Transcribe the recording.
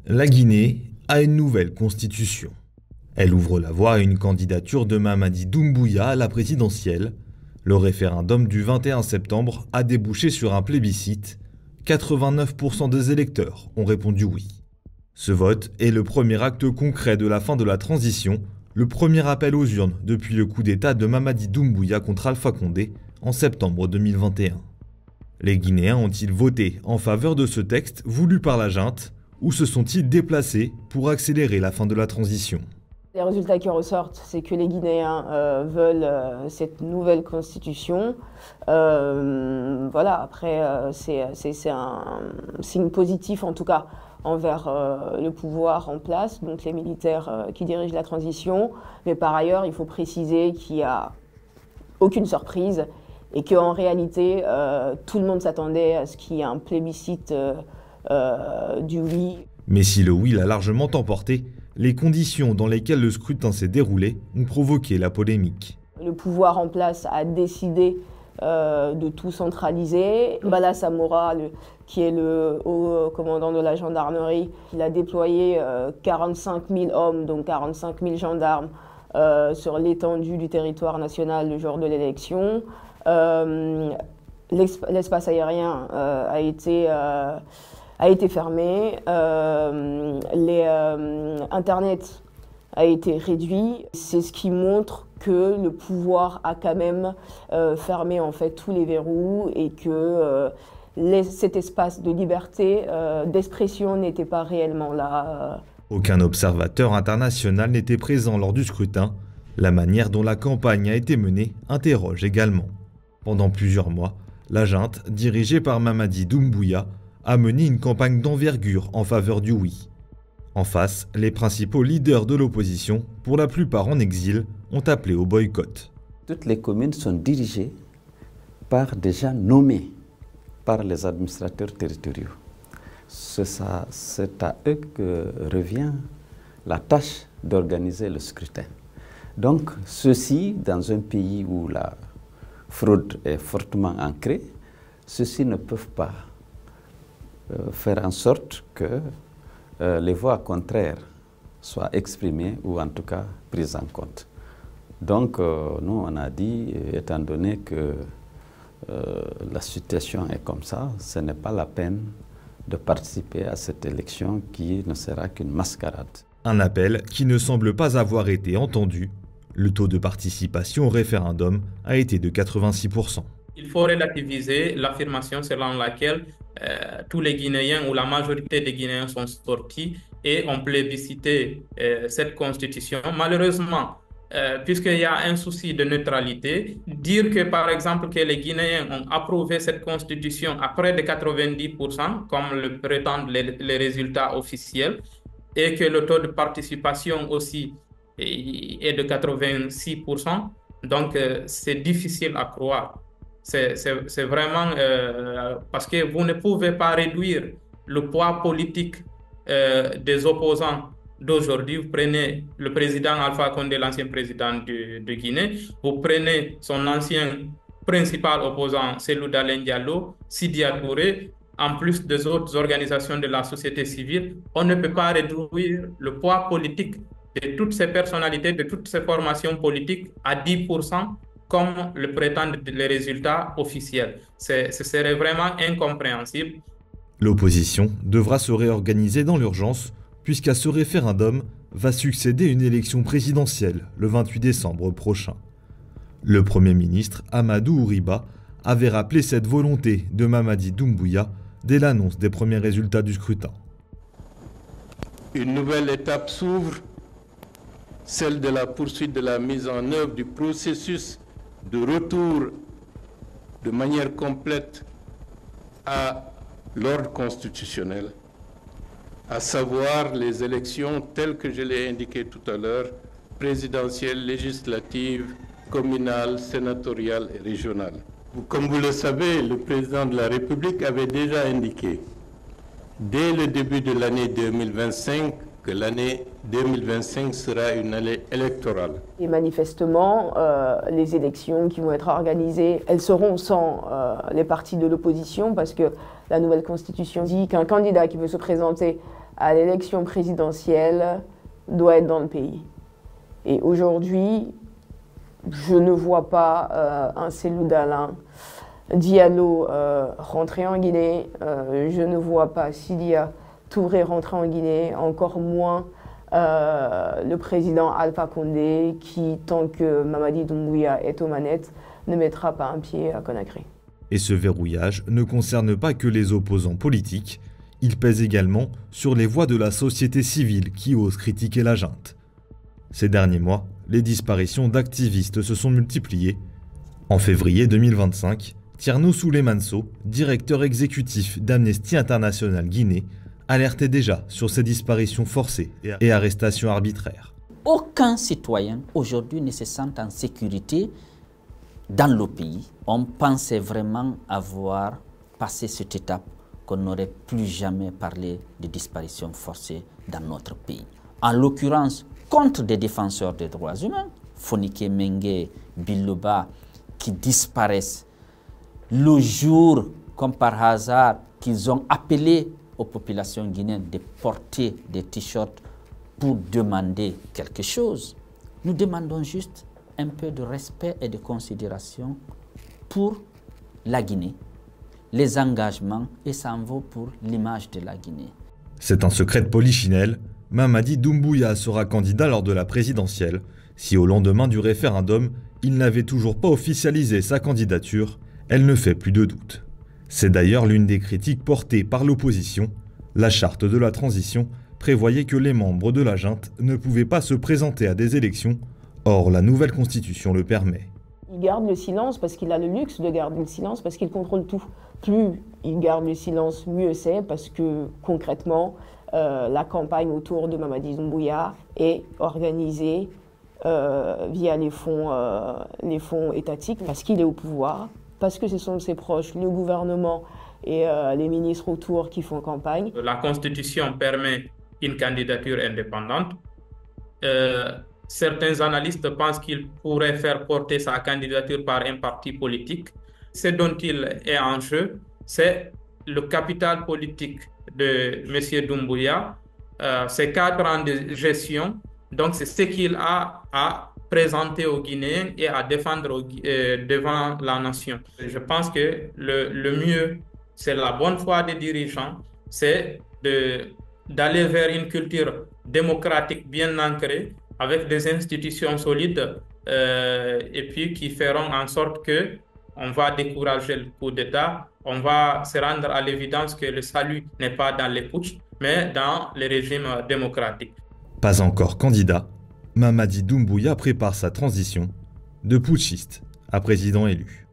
La Guinée a une nouvelle constitution. Elle ouvre la voie à une candidature de Mamadi Doumbouya à la présidentielle. Le référendum du 21 septembre a débouché sur un plébiscite. 89% des électeurs ont répondu oui. Ce vote est le premier acte concret de la fin de la transition, le premier appel aux urnes depuis le coup d'État de Mamadi Doumbouya contre Alpha Condé en septembre 2021. Les Guinéens ont-ils voté en faveur de ce texte voulu par la junte ou se sont-ils déplacés pour accélérer la fin de la transition ? Les résultats qui ressortent, c'est que les Guinéens veulent cette nouvelle constitution. Voilà, après, c'est un signe positif en tout cas envers le pouvoir en place, donc les militaires qui dirigent la transition. Mais par ailleurs, il faut préciser qu'il n'y a aucune surprise et qu'en réalité, tout le monde s'attendait à ce qu'il y ait un plébiscite du oui. Mais si le oui l'a largement emporté, les conditions dans lesquelles le scrutin s'est déroulé ont provoqué la polémique. Le pouvoir en place a décidé de tout centraliser. Bala Samora, qui est le haut commandant de la gendarmerie, il a déployé 45 000 hommes, donc 45 000 gendarmes, sur l'étendue du territoire national le jour de l'élection. L'espace aérien a été fermé, Internet a été réduit. C'est ce qui montre que le pouvoir a quand même fermé en fait tous les verrous et que cet espace de liberté d'expression n'était pas réellement là. Aucun observateur international n'était présent lors du scrutin. La manière dont la campagne a été menée interroge également. Pendant plusieurs mois, la junte, dirigée par Mamadi Doumbouya, a mené une campagne d'envergure en faveur du oui. En face, les principaux leaders de l'opposition, pour la plupart en exil, ont appelé au boycott. Toutes les communes sont dirigées par des gens nommés par les administrateurs territoriaux. C'est à eux que revient la tâche d'organiser le scrutin. Donc, ceux-ci, dans un pays où la fraude est fortement ancrée, ceux-ci ne peuvent pas faire en sorte que les voix contraires soient exprimées ou en tout cas prises en compte. Donc nous on a dit, étant donné que la situation est comme ça, ce n'est pas la peine de participer à cette élection qui ne sera qu'une mascarade. Un appel qui ne semble pas avoir été entendu. Le taux de participation au référendum a été de 86%. Il faut relativiser l'affirmation selon laquelle tous les Guinéens ou la majorité des Guinéens sont sortis et ont plébiscité cette constitution. Malheureusement, puisqu'il y a un souci de neutralité, dire que par exemple que les Guinéens ont approuvé cette constitution à près de 90%, comme le prétendent les résultats officiels, et que le taux de participation aussi est de 86%, donc c'est difficile à croire. C'est vraiment parce que vous ne pouvez pas réduire le poids politique des opposants d'aujourd'hui. Vous prenez le président Alpha Condé, l'ancien président de Guinée, vous prenez son ancien principal opposant Cellou Dalein Diallo, Sidia Touré, en plus des autres organisations de la société civile. On ne peut pas réduire le poids politique de toutes ces personnalités, de toutes ces formations politiques à 10%, comme le prétendent les résultats officiels. Ce serait vraiment incompréhensible. L'opposition devra se réorganiser dans l'urgence, puisqu'à ce référendum va succéder une élection présidentielle le 28 décembre prochain. Le Premier ministre Amadou Ouriba avait rappelé cette volonté de Mamadi Doumbouya dès l'annonce des premiers résultats du scrutin. Une nouvelle étape s'ouvre, celle de la poursuite de la mise en œuvre du processus de retour de manière complète à l'ordre constitutionnel, à savoir les élections telles que je l'ai indiqué tout à l'heure, présidentielles, législatives, communales, sénatoriales et régionales. Comme vous le savez, le président de la République avait déjà indiqué, dès le début de l'année 2025, que l'année 2025 sera une année électorale. Et manifestement, les élections qui vont être organisées, elles seront sans les partis de l'opposition parce que la nouvelle constitution dit qu'un candidat qui veut se présenter à l'élection présidentielle doit être dans le pays. Et aujourd'hui, je ne vois pas un Cellou Dalein Diallo rentrer en Guinée, je ne vois pas Sidya Touré rentrer en Guinée, encore moins le président Alpha Condé qui, tant que Mamadi Doumbouya est aux manettes, ne mettra pas un pied à Conakry. Et ce verrouillage ne concerne pas que les opposants politiques, il pèse également sur les voix de la société civile qui osent critiquer la junte. Ces derniers mois, les disparitions d'activistes se sont multipliées. En février 2025, Thierno Souleymane-Sow, directeur exécutif d'Amnesty International Guinée, alertait déjà sur ces disparitions forcées et arrestations arbitraires. Aucun citoyen aujourd'hui ne se sent en sécurité dans le pays. On pensait vraiment avoir passé cette étape qu'on n'aurait plus jamais parlé de disparition forcée dans notre pays. En l'occurrence, contre des défenseurs des droits humains, Fonike Mengue, Biloba, qui disparaissent le jour, comme par hasard, qu'ils ont appelé aux populations guinéennes de porter des t-shirts pour demander quelque chose. Nous demandons juste un peu de respect et de considération pour la Guinée, les engagements, et ça en vaut pour l'image de la Guinée. C'est un secret de polichinelle. Mamadi Doumbouya sera candidat lors de la présidentielle si au lendemain du référendum, il n'avait toujours pas officialisé sa candidature. Elle ne fait plus de doute. C'est d'ailleurs l'une des critiques portées par l'opposition. La charte de la transition prévoyait que les membres de la junte ne pouvaient pas se présenter à des élections. Or, la nouvelle constitution le permet. Il garde le silence parce qu'il a le luxe de garder le silence, parce qu'il contrôle tout. Plus il garde le silence, mieux c'est, parce que concrètement, la campagne autour de Mamadi Doumbouya est organisée via les fonds étatiques, parce qu'il est au pouvoir, parce que ce sont ses proches, le gouvernement et les ministres autour qui font campagne. La Constitution permet une candidature indépendante. Certains analystes pensent qu'il pourrait faire porter sa candidature par un parti politique. Ce dont il est en jeu, c'est le capital politique de M. Doumbouya, ses 4 ans de gestion. Donc, c'est ce qu'il a à présenter aux Guinéens et à défendre devant la nation. Je pense que le mieux, c'est la bonne foi des dirigeants, c'est d'aller vers une culture démocratique bien ancrée, avec des institutions solides et puis qui feront en sorte que on va décourager le coup d'État, on va se rendre à l'évidence que le salut n'est pas dans les putschs, mais dans les régimes démocratiques. Pas encore candidat, Mamadi Doumbouya prépare sa transition de putschiste à président élu.